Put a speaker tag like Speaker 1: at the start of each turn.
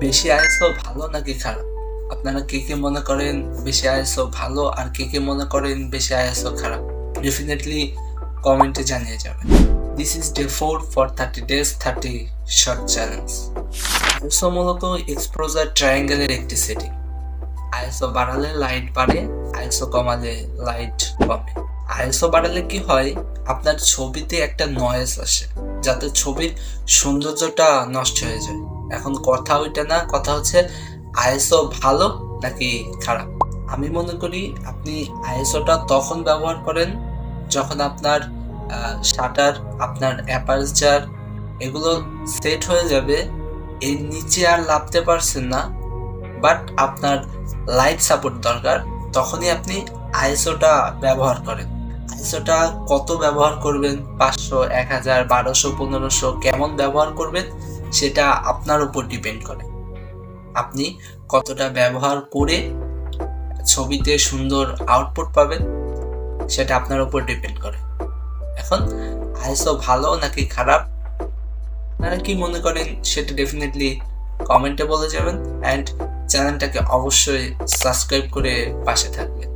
Speaker 1: বেশি আইএসও ভালো নাকি খারাপ? আপনারা কে কে মনে করেন বেশি আইএসও ভালো আর কে কে মনে করেন বেশি আইএসও খারাপ? ডেফিনেটলি কমেন্টে জানিয়ে যাবেন। This is day 4 for 30 days 30 short challenge. ISO মূলত এক্সপোজার ট্রায়াঙ্গেলের একটি সেটিং। আইএসও বাড়ালে লাইট বাড়ে, আইএসও কমালে লাইট কমে। আইএসও বাড়ালে কি হয়, আপনার ছবিতে একটা নয়েজ আসে যাতে ছবির সৌন্দর্যটা নষ্ট হয়ে যায়। এখন কথা ওইটা না, কথা হচ্ছে আইএসও ভালো নাকি খারাপ। আমি মনে করি আপনি আইএসওটা তখন ব্যবহার করেন যখন আপনার শাটার, আপনার অ্যাপারচার এগুলো সেট হয়ে যাবে, এর নিচে আর লাভতে পারছেন না, বাট আপনার লাইট সাপোর্ট দরকার, তখনই আপনি আইএসওটা ব্যবহার করেন। আইএসওটা কত ব্যবহার করবেন, 500, 1000, 1200, 1500 কেমন ব্যবহার করবেন সেটা আপনার উপর ডিপেন্ড করে। আপনি কতটা ব্যবহার করে ছবিতে সুন্দর আউটপুট পাবেন সেটা আপনার উপর ডিপেন্ড করে। এখন আইএসও ভালো নাকি খারাপ, আপনারা কি মনে করেন সেটা ডেফিনেটলি কমেন্টে বলে যাবেন, অ্যান্ড চ্যানেলটাকে অবশ্যই সাবস্ক্রাইব করে পাশে থাকবেন।